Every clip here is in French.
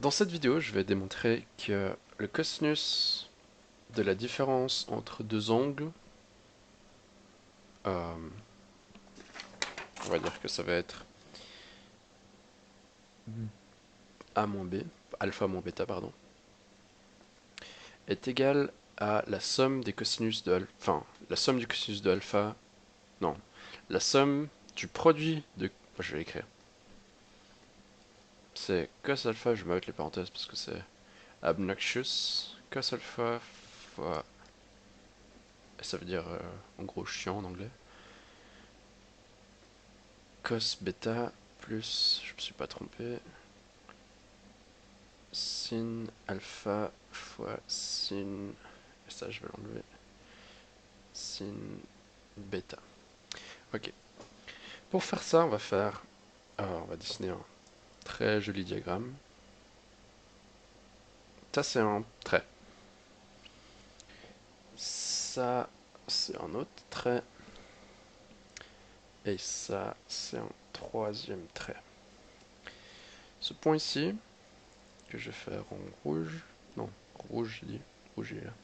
Dans cette vidéo, je vais démontrer que le cosinus de la différence entre deux angles, euh, on va dire que ça va être a moins b, alpha moins bêta, pardon, est égal à la somme des cosinus de alpha, enfin, la somme du cosinus de alpha, non, la somme du produit de, je vais l'écrire, c'est cos alpha, je vais mettre les parenthèses parce que c'est obnoxious, cos alpha fois, ça veut dire en gros chiant en anglais, cos bêta plus, je me suis pas trompé, sin alpha fois sin, et ça je vais l'enlever, sin bêta. Ok. Pour faire ça, on va dessiner un très joli diagramme. Ça c'est un trait. Ça c'est un autre trait. Et ça c'est un troisième trait. Ce point ici, que je vais faire en rouge, non, rouge je dis, rouge il est là.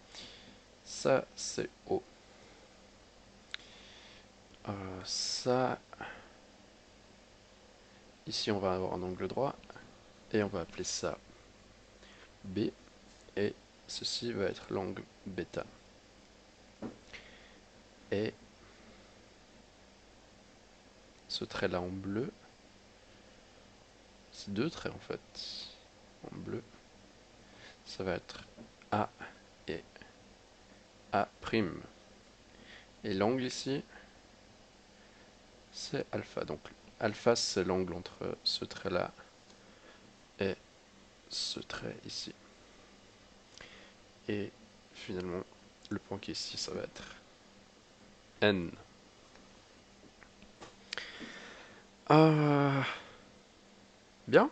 Ça c'est O. Ça, ici on va avoir un angle droit, et on va appeler ça B, et ceci va être l'angle bêta. Et ce trait-là en bleu, c'est deux traits en fait, en bleu, ça va être A et A'. Et l'angle ici, c'est alpha. Donc alpha, c'est l'angle entre ce trait-là et ce trait ici. Et finalement, le point qui est ici, ça va être N. Ah, bien.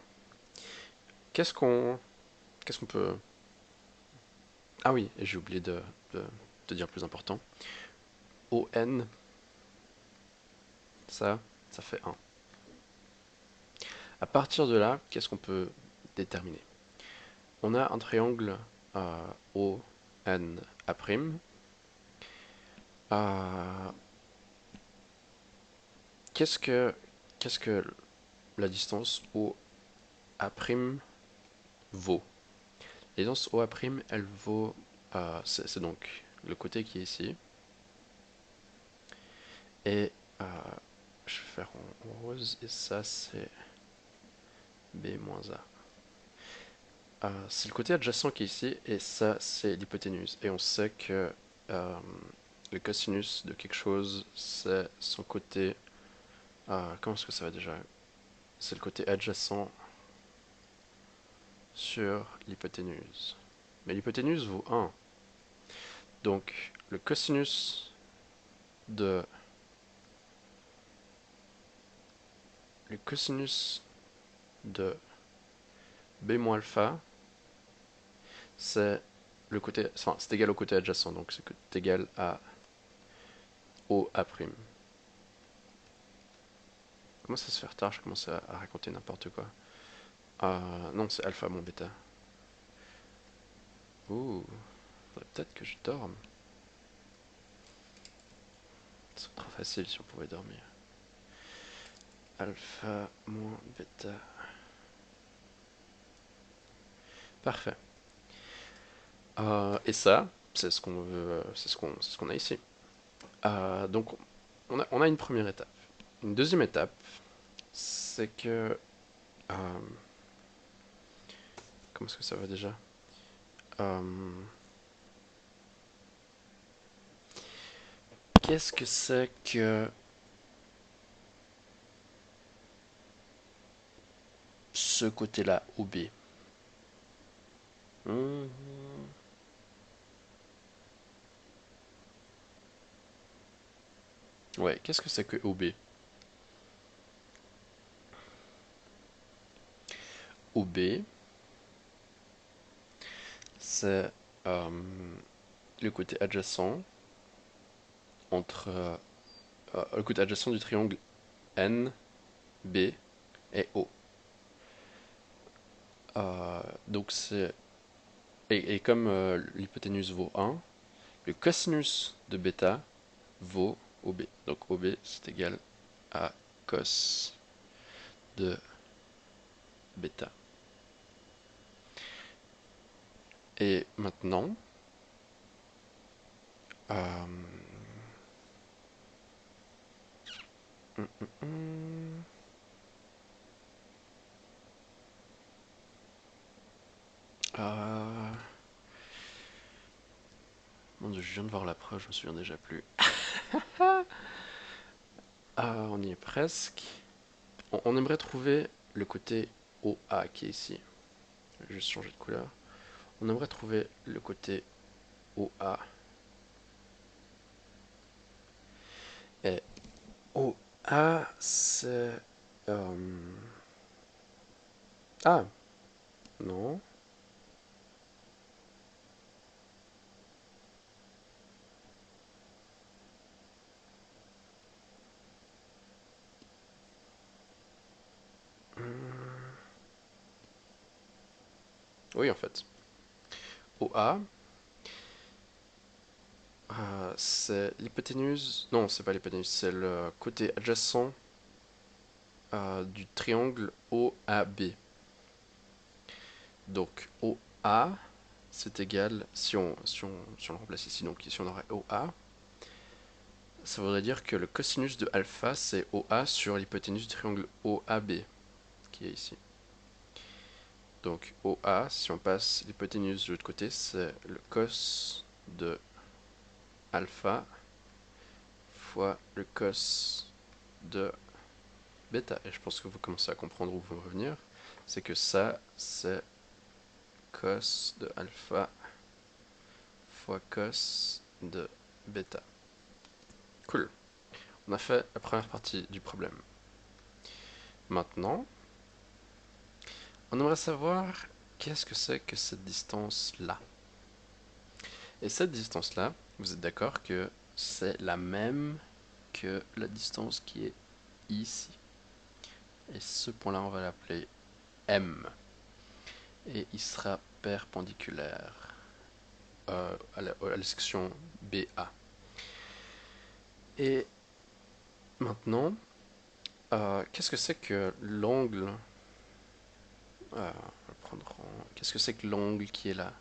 Qu'est-ce qu'on qu'est-ce qu'on peut... Ah oui, et j'ai oublié de dire plus important. ON, ça fait 1. À partir de là, qu'est-ce qu'on peut déterminer? On a un triangle ONA'. Euh, qu'est-ce que qu'est-ce que la distance OA' vaut? La distance OA', elle vaut, c'est donc le côté qui est ici. Et je vais faire en rose, et ça c'est B moins A. C'est le côté adjacent qui est ici, et ça c'est l'hypoténuse. Et on sait que euh, le cosinus de quelque chose, c'est son côté... comment est-ce que ça va déjà? C'est le côté adjacent sur l'hypoténuse. Mais l'hypoténuse vaut 1. Donc de... le cosinus de B moins alpha, c'est le côté... Enfin, c'est égal au côté adjacent, donc c'est égal à OA'. Comment ça se fait tard? Je commence à raconter n'importe quoi. Non, c'est alpha moins bêta. Ouh, faudrait peut-être que je dorme. Ce serait trop facile si on pouvait dormir. Alpha moins bêta. Parfait. Et ça, c'est ce qu'on veut, c'est ce qu'on a ici. Donc, on a une première étape. Une deuxième étape, c'est que... euh, comment est-ce que ça va déjà? Euh, Qu'est-ce que c'est que ce côté-là, OB? Hmm, ouais, qu'est-ce que c'est que OB? OB, c'est le côté adjacent entre le côté adjacent du triangle N, B et O. Donc c'est... Et comme l'hypoténuse vaut 1, le cosinus de bêta vaut OB. Donc OB c'est égal à cos de bêta. Et maintenant, euh, hum, hum, hum. Euh, Mon Dieu, je viens de voir la preuve, je me souviens déjà plus. On y est presque. On aimerait trouver le côté OA qui est ici. Je vais juste changer de couleur. On aimerait trouver le côté OA. Et OA, c'est... Ah, non. Oui, en fait. OA, c'est l'hypoténuse... Non, c'est pas l'hypoténuse, c'est le côté adjacent du triangle OAB. Donc OA, c'est égal, si on le remplace ici, donc ici on aurait OA, ça voudrait dire que le cosinus de alpha, c'est OA sur l'hypoténuse du triangle OAB, qui est ici. Donc OA, si on passe l'hypoténuse de l'autre côté, c'est le cos de alpha fois le cos de bêta. Et je pense que vous commencez à comprendre où vous revenir. C'est que ça, c'est cos de alpha fois cos de bêta. Cool. On a fait la première partie du problème. Maintenant, on aimerait savoir qu'est-ce que c'est que cette distance-là. Et cette distance-là, vous êtes d'accord que c'est la même que la distance qui est ici. Et ce point-là, on va l'appeler M. Et il sera perpendiculaire à la section BA. Et maintenant, qu'est-ce que c'est que l'angle Qu'est-ce que c'est que l'angle qui est là?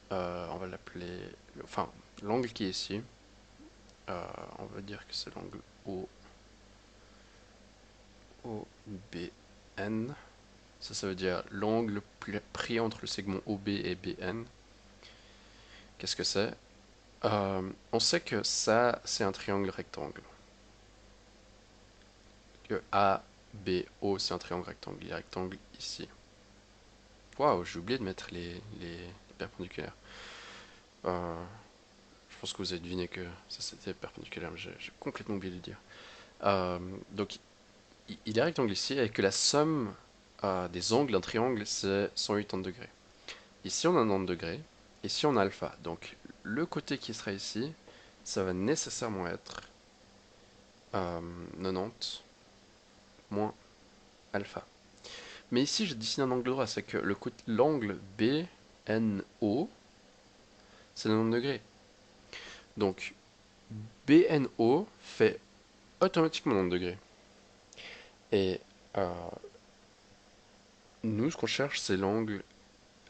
On va l'appeler... Enfin, l'angle qui est ici, on va dire que c'est l'angle OBN. Ça veut dire l'angle pris entre le segment OB et BN. Qu'est-ce que c'est? On sait que ça, c'est un triangle rectangle. Que ABO, c'est un triangle rectangle. Il y a un rectangle ici. Waouh, j'ai oublié de mettre les perpendiculaires. Euh, je pense que vous avez deviné que ça c'était perpendiculaire, mais j'ai complètement oublié de le dire. Donc, il est rectangle ici, et que la somme des angles d'un triangle, c'est 180 degrés. Ici, on a 90 degrés. Ici, on a alpha. Donc, le côté qui sera ici, ça va nécessairement être 90 moins alpha. Mais ici, je dessine un angle droit, c'est que l'angle BNO, c'est 90 degrés. Donc, BNO fait automatiquement 90 degrés. Et euh, nous, ce qu'on cherche, c'est l'angle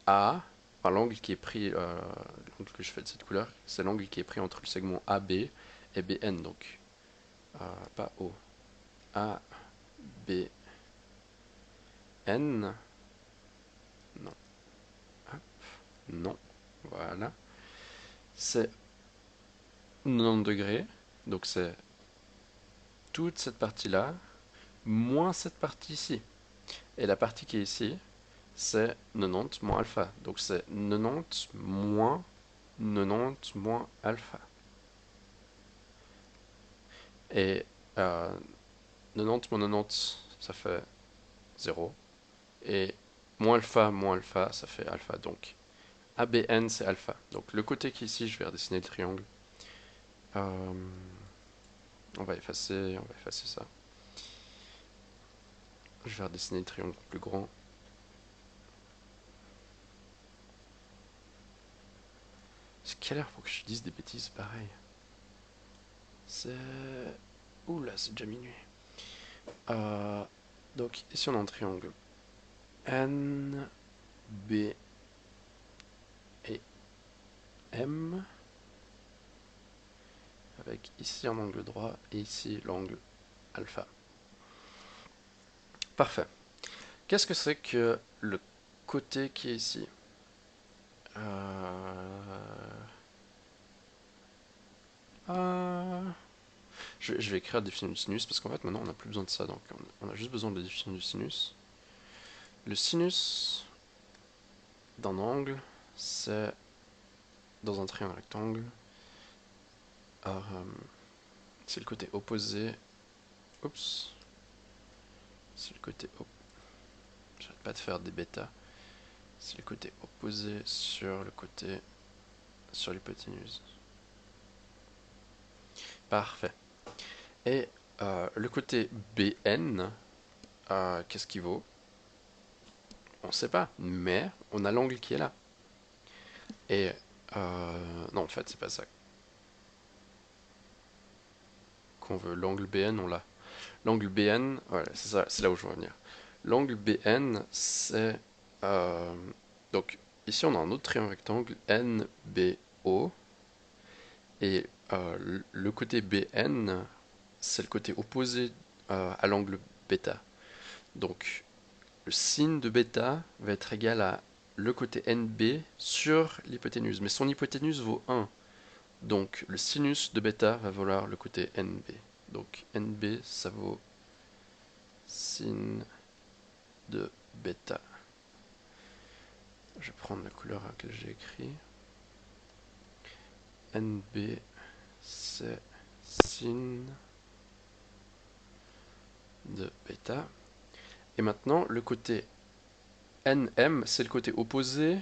A, enfin l'angle qui est pris, l'angle que je fais de cette couleur, c'est l'angle qui est pris entre le segment AB et BN, donc pas O, A, B, N, non, hop, non, voilà, c'est 90 degrés, donc c'est toute cette partie-là, moins cette partie ici. Et la partie qui est ici, c'est 90 moins alpha, donc c'est 90 moins 90 moins alpha. Et 90 moins 90, ça fait 0. Et moins alpha, ça fait alpha. Donc ABN, c'est alpha. Donc le côté qui est ici, je vais redessiner le triangle. Euh, on va effacer ça. Je vais redessiner le triangle plus grand. C'est quelle heure pour que je dise des bêtises pareil? C'est... Oula, c'est déjà minuit. Euh, donc ici on a un triangle N, B et M, avec ici un angle droit et ici l'angle alpha. Parfait. Qu'est-ce que c'est que le côté qui est ici? Euh, je vais écrire la définition du sinus parce qu'en fait maintenant on n'a plus besoin de ça, donc on a juste besoin de la définition du sinus. Le sinus d'un angle, c'est dans un triangle rectangle, euh, c'est le côté opposé. Oups, c'est le côté j'arrête pas de faire des bêtas. C'est le côté opposé sur le côté sur l'hypoténuse. Parfait. Et le côté BN, qu'est-ce qu'il vaut? On ne sait pas, mais on a l'angle qui est là. Et non, en fait, c'est pas ça qu'on veut. L'angle BN, on l'a. L'angle BN, voilà, c'est ça, c'est là où je veux venir. L'angle BN, c'est donc ici on a un autre triangle rectangle NBO et le côté BN, c'est le côté opposé à l'angle bêta. Donc le sin de bêta va être égal à le côté NB sur l'hypoténuse. Mais son hypoténuse vaut 1. Donc le sinus de bêta va valoir le côté NB. Donc NB, ça vaut sin de bêta. Je vais prendre la couleur à laquelle j'ai écrit. NB, c'est sin de bêta. Et maintenant, le côté NM, c'est le côté opposé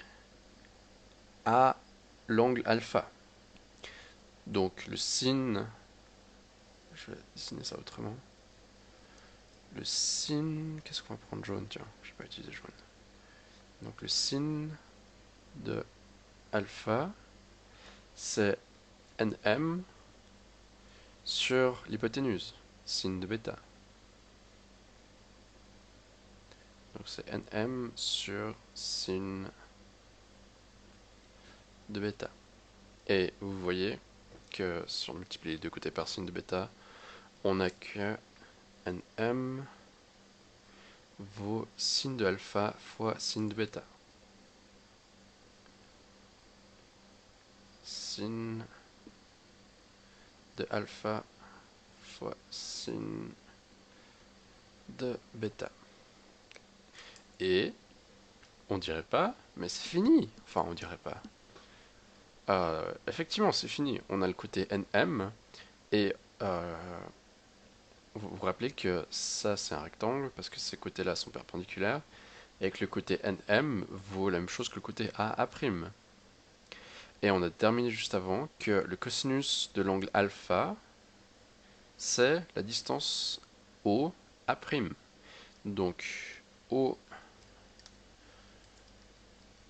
à l'angle alpha. Donc le sin, je vais dessiner ça autrement. Le sin, qu'est-ce qu'on va prendre jaune? Tiens, je vais pas utiliser jaune. Donc le sin de alpha, c'est NM sur l'hypoténuse, sin de bêta. Donc c'est NM sur sin de bêta. Et vous voyez que si on multiplie les deux côtés par sin de bêta, on a que NM vaut sin de alpha fois sin de bêta. Sin de alpha fois sin de bêta. Et on dirait pas, mais c'est fini. Enfin, on dirait pas. Effectivement, c'est fini. On a le côté NM et vous vous rappelez que ça c'est un rectangle parce que ces côtés-là sont perpendiculaires et que le côté NM vaut la même chose que le côté AA'. Et on a déterminé juste avant que le cosinus de l'angle alpha c'est la distance OA'. Donc O,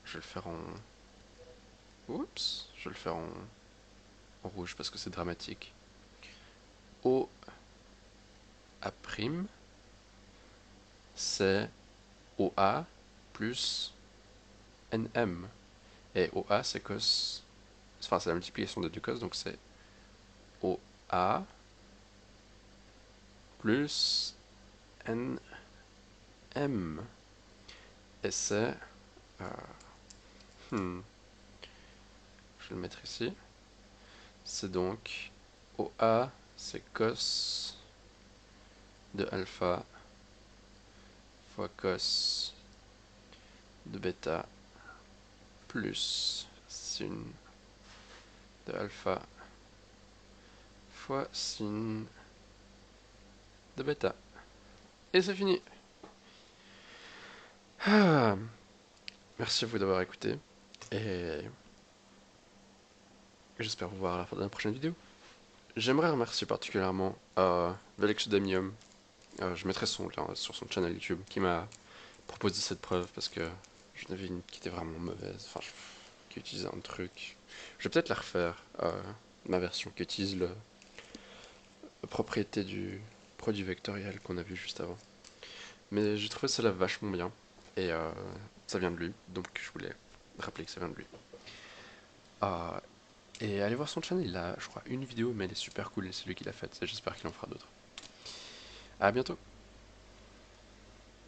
je vais le faire en... Oups, je vais le faire en rouge parce que c'est dramatique. OA', c'est OA plus NM. Et OA, c'est cos. Enfin, c'est la multiplication des deux cos, donc c'est OA plus NM. Et c'est. euh, je vais le mettre ici. C'est donc OA, c'est cos de alpha fois cos de bêta plus sin de alpha fois sin de bêta. Et c'est fini. Ah, merci à vous d'avoir écouté. Et j'espère vous voir à la fin de la prochaine vidéo. J'aimerais remercier particulièrement Velexu Damium. Je mettrai son lien sur son channel YouTube qui m'a proposé cette preuve parce que j'en avais une qui était vraiment mauvaise. Enfin, qui utilise un truc. Je vais peut-être la refaire, ma version qui utilise la propriété du produit vectoriel qu'on a vu juste avant. Mais j'ai trouvé cela vachement bien. Et ça vient de lui, donc je voulais rappeler que ça vient de lui. Ah, et allez voir son channel, il a, je crois, une vidéo, mais elle est super cool, c'est lui qui l'a faite. J'espère qu'il en fera d'autres. À bientôt!